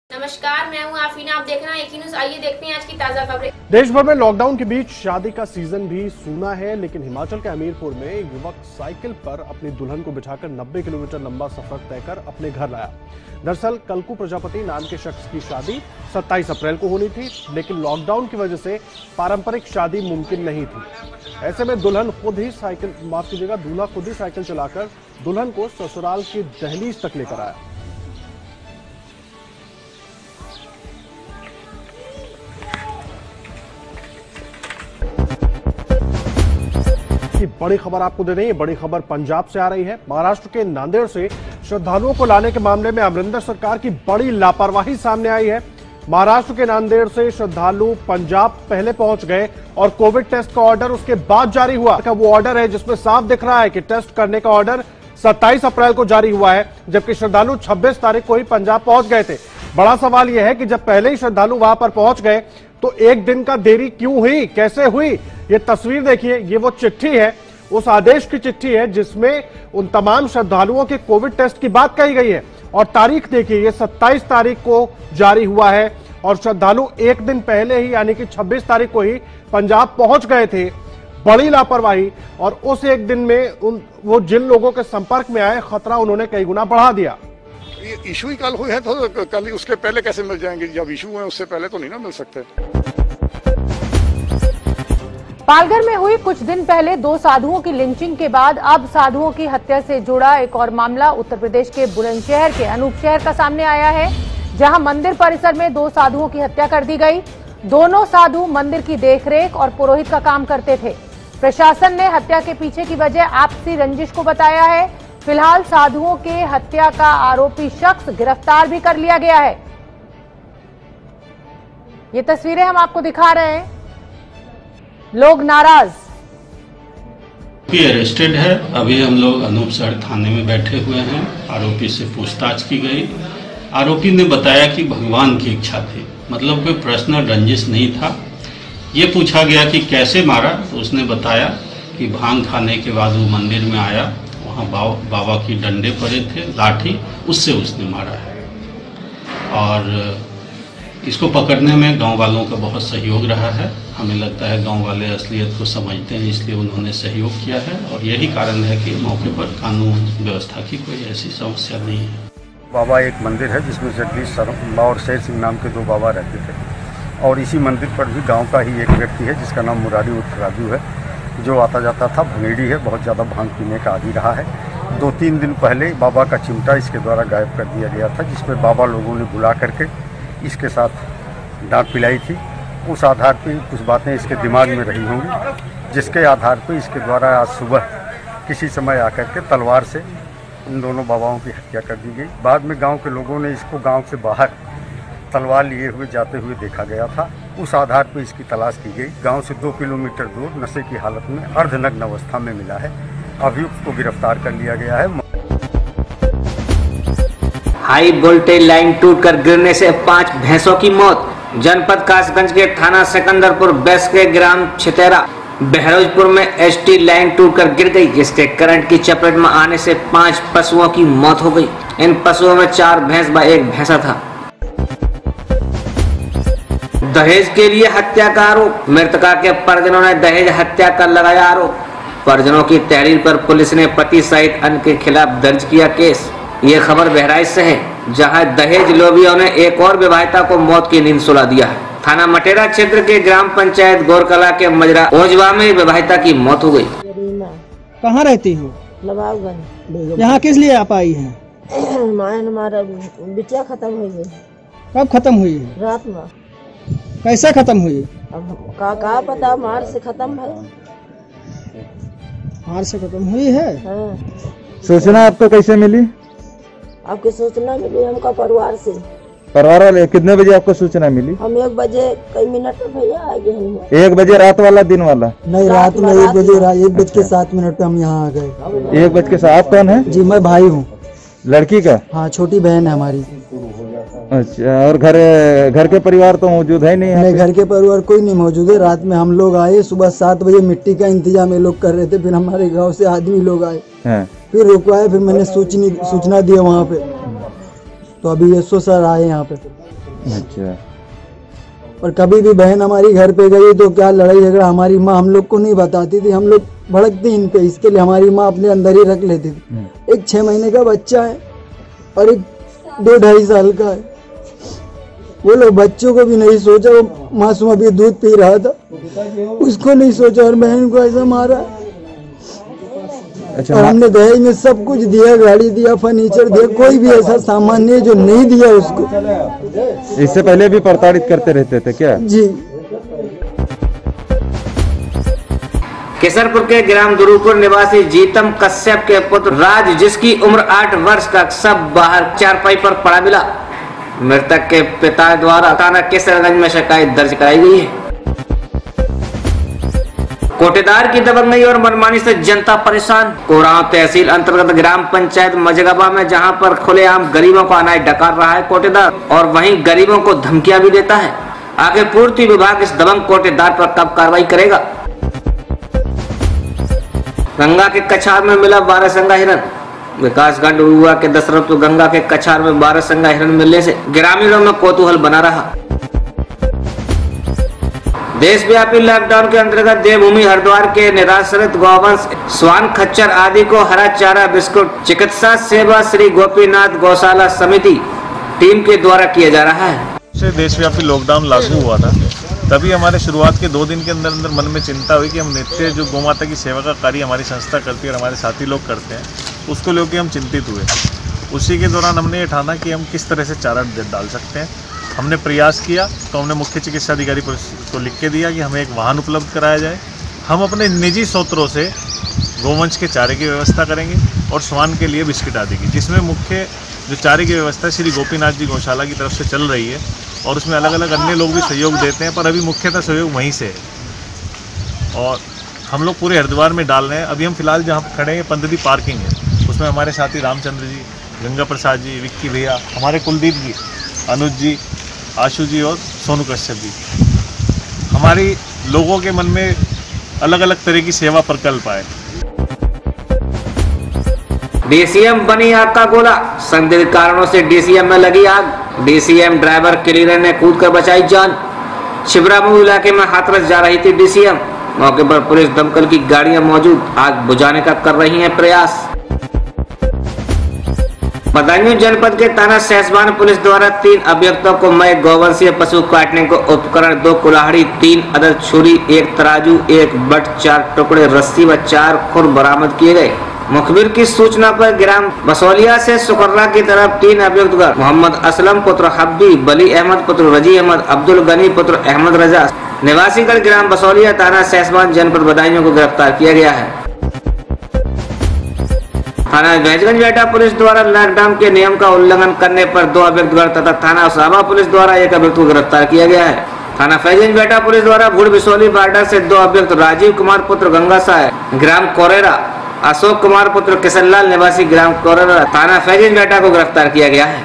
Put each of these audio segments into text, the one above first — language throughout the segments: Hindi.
नमस्कार, मैं हूं आफरीना, आप देख रहे हैं एकी न्यूज़। आइए देखते हैं आज की ताजा खबरें। देश भर में लॉकडाउन के बीच शादी का सीजन भी सूना है, लेकिन हिमाचल के हमीरपुर में एक युवक साइकिल पर अपनी दुल्हन को बिठाकर 90 किलोमीटर लंबा सफर तय कर अपने घर लाया। दरअसल कलकू प्रजापति नाम के शख्स की शादी 27 अप्रैल को होनी थी, लेकिन लॉकडाउन की वजह से पारंपरिक शादी मुमकिन नहीं थी। ऐसे में दूल्हा खुद ही साइकिल चलाकर दुल्हन को ससुराल की दहलीज तक लेकर आया। की बड़ी खबर आपको दे दें, बड़ी खबर पंजाब से आ रही है। महाराष्ट्र के नांदेड़ से श्रद्धालुओं को लाने के मामले में अमरिंदर सरकार की बड़ी लापरवाही सामने आई है। महाराष्ट्र के नांदेड़ से श्रद्धालु पंजाब पहले पहुंच गए और कोविड टेस्ट का ऑर्डर उसके बाद जारी हुआ। वो ऑर्डर है जिसमें साफ दिख रहा है कि टेस्ट करने का ऑर्डर 27 अप्रैल को जारी हुआ है, जबकि श्रद्धालु 26 तारीख को ही पंजाब पहुंच गए थे। बड़ा सवाल यह है कि जब पहले ही श्रद्धालु वहां पर पहुंच गए तो एक दिन का देरी क्यों हुई, कैसे हुई? ये तस्वीर देखिए, ये वो चिट्ठी है, उस आदेश की चिट्ठी है जिसमें उन तमाम श्रद्धालुओं के कोविड टेस्ट की बात कही गई है। और तारीख देखिए, ये 27 तारीख को जारी हुआ है और श्रद्धालु एक दिन पहले ही यानी कि 26 तारीख को ही पंजाब पहुंच गए थे। बड़ी लापरवाही, और उस एक दिन में वो जिन लोगों के संपर्क में आए, खतरा उन्होंने कई गुना बढ़ा दिया। इशू ही कल हुए हैं तो कल उसके पहले कैसे मिल जाएंगे? जब इशू हुए उससे पहले तो नहीं ना मिल सकते। पालघर में हुई कुछ दिन पहले 2 साधुओं की लिंचिंग के बाद अब साधुओं की हत्या से जुड़ा एक और मामला उत्तर प्रदेश के बुलंदशहर के अनूप शहर का सामने आया है, जहां मंदिर परिसर में 2 साधुओं की हत्या कर दी गई। दोनों साधु मंदिर की देखरेख और पुरोहित का काम करते थे। प्रशासन ने हत्या के पीछे की वजह आपसी रंजिश को बताया है। फिलहाल साधुओं के हत्या का आरोपी शख्स गिरफ्तार भी कर लिया गया है। ये तस्वीरें हम आपको दिखा रहे हैं। लोग नाराज। अरेस्टेड है। अभी हम लोग अनूपसर थाने में बैठे हुए हैं। आरोपी से पूछताछ की गई। आरोपी ने बताया कि भगवान की इच्छा थी, मतलब कोई पर्सनल रंजिश नहीं था। ये पूछा गया कि कैसे मारा, तो उसने बताया कि भांग खाने के बाद वो मंदिर में आया, वहाँ बाबा की डंडे पड़े थे, लाठी, उससे उसने मारा है। और इसको पकड़ने में गांव वालों का बहुत सहयोग रहा है। हमें लगता है गांव वाले असलियत को समझते हैं, इसलिए उन्होंने सहयोग किया है। और यही कारण है कि मौके पर कानून व्यवस्था की कोई ऐसी समस्या नहीं है। बाबा एक मंदिर है जिसमें जगदीश शर्मा और शेर सिंह नाम के 2 बाबा रहते थे, और इसी मंदिर पर भी गांव का ही एक व्यक्ति है जिसका नाम मुरारी उर्फ राजू है, जो आता जाता था। भंगेड़ी है, बहुत ज़्यादा भांग पीने का आदी रहा है। 2-3 दिन पहले बाबा का चिमटा इसके द्वारा गायब कर दिया गया था, जिसमें बाबा लोगों ने बुला करके इसके साथ डांट पिलाई थी। उस आधार पर कुछ बातें इसके दिमाग में रही होंगी, जिसके आधार पर इसके द्वारा आज सुबह किसी समय आकर के तलवार से इन दोनों बाबाओं की हत्या कर दी गई। बाद में गांव के लोगों ने इसको गांव से बाहर तलवार लिए हुए जाते हुए देखा गया था। उस आधार पर इसकी तलाश की गई। गांव से 2 किलोमीटर दूर नशे की हालत में अर्धनग्न अवस्था में मिला है। अभियुक्त को गिरफ्तार कर लिया गया है। हाई वोल्टेज लाइन टूटकर गिरने से 5 भैंसों की मौत। जनपद कासगंज के थाना सिकंदरपुर बेस के ग्राम छितेरा बहरोजपुर में एसटी लाइन टूटकर गिर गई, जिसके करंट की चपेट में आने से 5 पशुओं की मौत हो गई। इन पशुओं में 4 भैंस व 1 भैंसा था। दहेज के लिए हत्या का आरोप। मृतका के परिजनों ने दहेज हत्या का लगाया आरोप। परिजनों की तहरीर पर पुलिस ने पति सहित अन्य के खिलाफ दर्ज किया केस। ये खबर बहराइच से है, जहां दहेज लोभियों ने एक और विवाहिता को मौत की नींद सुला दिया है। थाना मटेरा क्षेत्र के ग्राम पंचायत गौरकला के मजरा ओजवा में विवाहिता की मौत हो गई। कहाँ रहती हो? नवाबगंज। यहाँ किस लिए आप आई हैं? हमारा बिटिया खत्म हुई है। कब खत्म हुई है? रात में। कैसे खत्म हुई? अब का पता, मार से खत्म है। मार से खत्म हुई है? हाँ। सूचना आपको कैसे मिली? आपकी सूचना मिली हमका परिवार से। परिवार वाले कितने बजे आपको सूचना मिली? हम 1 बजे कई मिनट में भैया आ गए। 1 बजे रात वाला, दिन वाला? नहीं, रात में 1 बजे 1 बज के 7 मिनट पे हम यहाँ आ गए। 1 बज के 7? आप कौन है? जी मैं भाई हूँ। लड़की का? हाँ, छोटी बहन है हमारी। अच्छा, और घर के परिवार तो मौजूद है नहीं? नहीं, घर के परिवार कोई नहीं मौजूद है। रात में हम लोग आए, सुबह 7 बजे मिट्टी का इंतजाम ये लोग कर रहे थे, फिर हमारे गांव से आदमी लोग आए, फिर रुकवाए, फिर मैंने सूचना दी वहाँ पे, तो अभी एसओ सर आए यहाँ पे। अच्छा। और कभी भी बहन हमारी घर पे गई तो क्या लड़ाई झगड़ा हमारी माँ हम लोग को नहीं बताती थी, हम लोग भड़कते इन पे, इसके लिए हमारी माँ अपने अंदर ही रख लेती थी। एक 6 महीने का बच्चा है और एक 2-2.5 साल का है। वो लोग बच्चों को भी नहीं सोचा, वो मासूम अभी दूध पी रहा था, उसको नहीं सोचा और बहन को ऐसा मारा। अच्छा, और हमने दहेज में सब कुछ दिया, गाड़ी दिया, फर्नीचर दिया, कोई भी ऐसा सामान नहीं जो नहीं दिया उसको। इससे पहले भी प्रताड़ित करते रहते थे क्या? जी। केसरपुर के ग्राम दुरुपुर निवासी जीतम कश्यप के पुत्र राज, जिसकी उम्र 8 वर्ष का, सब बाहर चारपाई पर पड़ा मिला। मृतक के पिता द्वारा थाना केसरगंज में शिकायत दर्ज कराई गई है। कोटेदार की दबंगई और मनमानी से जनता परेशान। कोरांव तहसील अंतर्गत ग्राम पंचायत मजगबा में जहां पर खुलेआम गरीबों का अनाज डकार रहा है कोटेदार, और वहीं गरीबों को धमकियां भी देता है। आगे पूर्ति विभाग इस दबंग कोटेदार पर कब कार्रवाई करेगा? गंगा के कछार में मिला 12 संगा हिरन। विकासखंड उरुआ के दशरथपुर गंगा के कछार में 12 संगा हिरन मिलने से ग्रामीणों में कौतूहल बना रहा। देशव्यापी लॉकडाउन के अंतर्गत देवभूमि हरिद्वार के निराश्रित गौवंश स्वान, खच्चर आदि को हरा चारा, बिस्कुट चिकित्सा सेवा श्री गोपीनाथ गौशाला समिति टीम के द्वारा किया जा रहा है। देशव्यापी लॉकडाउन लागू हुआ था, तभी हमारे शुरुआत के 2 दिन के अंदर अंदर मन में चिंता हुई कि हम नित्य जो गौ माता की सेवा का कार्य हमारी संस्था करती है और हमारे साथी लोग करते हैं, उसको लेकर हम चिंतित हुए। उसी के दौरान हमने ये ठाना कि हम किस तरह से चारा डाल सकते हैं। हमने प्रयास किया तो हमने मुख्य चिकित्सा अधिकारी को लिख के दिया कि हमें एक वाहन उपलब्ध कराया जाए। हम अपने निजी स्रोतों से गोवंश के चारे की व्यवस्था करेंगे और स्वान के लिए बिस्किट आदि की, जिसमें मुख्य जो चारे की व्यवस्था श्री गोपीनाथ जी गौशाला की तरफ से चल रही है और उसमें अलग अलग अन्य लोग भी सहयोग देते हैं, पर अभी मुख्यतः सहयोग वहीं से है। और हम लोग पूरे हरिद्वार में डाल रहे हैं। अभी हम फिलहाल जहाँ खड़े हैं पंतदी पार्किंग है, उसमें हमारे साथी रामचंद्र जी, गंगा प्रसाद जी, विक्की भैया, हमारे कुलदीप जी, अनुज जी, आशु जी और सोनू कश्यप जी। हमारी लोगों के मन में अलग अलग तरह की सेवा प्रकल्प आए। डीसीएम बनी आग का गोला। संदिग्ध कारणों से डीसीएम में लगी आग। डीसीएम ड्राइवर क्लीनर ने कूदकर बचाई जान। छिबरामऊ इलाके में हाथरस जा रही थी डीसीएम। मौके पर पुलिस दमकल की गाड़ियां मौजूद आग बुझाने का कर रही हैं प्रयास। बदायूं जनपद के थाना सहसवान पुलिस द्वारा 3 अभियुक्तों को मय गौवंशीय पशु काटने को उपकरण, 2 कुल्हाड़ी, 3 अदद छुरी, 1 तराजू, 1 बट, 4 टुकड़े रस्सी व 4 खुर बरामद किए गए। मुखबिर की सूचना पर ग्राम बसौलिया से सुकर्रा की तरफ 3 अभियुक्त मोहम्मद असलम पुत्र हब्बी, बली अहमद पुत्र रजी अहमद, अब्दुल गनी पुत्र अहमद रजा, निवासीगढ़ ग्राम बसौलिया थाना सहसवान जनपद बदायूं को गिरफ्तार किया गया है। थाना महजगंज बेटा पुलिस द्वारा लॉकडाउन के नियम का उल्लंघन करने पर 2 अभियुक्त तथा थाना साबा पुलिस द्वारा 1 अभियुक्त को गिरफ्तार किया गया है। थाना फैजगंज बेटा पुलिस द्वारा भूड़ बिसौली बॉर्डर से 2 अभियुक्त राजीव कुमार पुत्र गंगा साय, ग्राम कोरेरा, अशोक कुमार पुत्र किशनलाल निवासी ग्राम कोरेरा, थाना फैजगंज बेटा को गिरफ्तार किया गया है।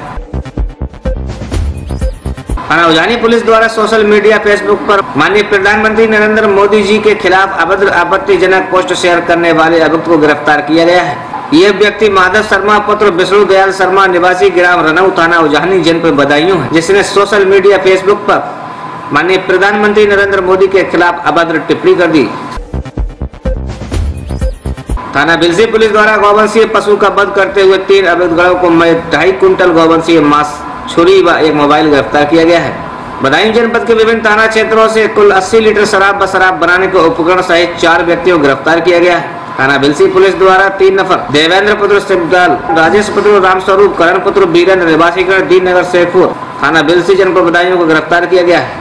थाना उजानी पुलिस द्वारा सोशल मीडिया फेसबुक पर माननीय प्रधानमंत्री नरेंद्र मोदी जी के खिलाफ अभद्र आपत्तिजनक पोस्ट शेयर करने वाले अभियुक्त को गिरफ्तार किया गया है। यह व्यक्ति माधव शर्मा पुत्र विष्णु दयाल शर्मा निवासी ग्राम रनऊ थाना उजानी जनपद बदायूं है, जिसने सोशल मीडिया फेसबुक पर माननीय प्रधानमंत्री नरेंद्र मोदी के खिलाफ अभद्र टिप्पणी कर दी। थाना बिलसी पुलिस द्वारा गौवंशीय पशु का वध करते हुए 3 अभियुक्तों को 2.5 कुंटल गौवंशीय मांस, छुरी व 1 मोबाइल गिरफ्तार किया गया है। बदायूं जनपद के विभिन्न थाना क्षेत्रों से कुल 80 लीटर शराब व शराब बनाने के उपकरण सहित 4 व्यक्तियों को गिरफ्तार किया गया है। थाना बिलसी पुलिस द्वारा 3 नफर देवेंद्र पुत्र शिवदाल, राजेश पुत्र रामस्वरूप, करण पुत्र वीरेंद्र निवासीगढ़ दीननगर शेखपुर, थाना बिलसी जनपद बदायूं को गिरफ्तार किया गया है।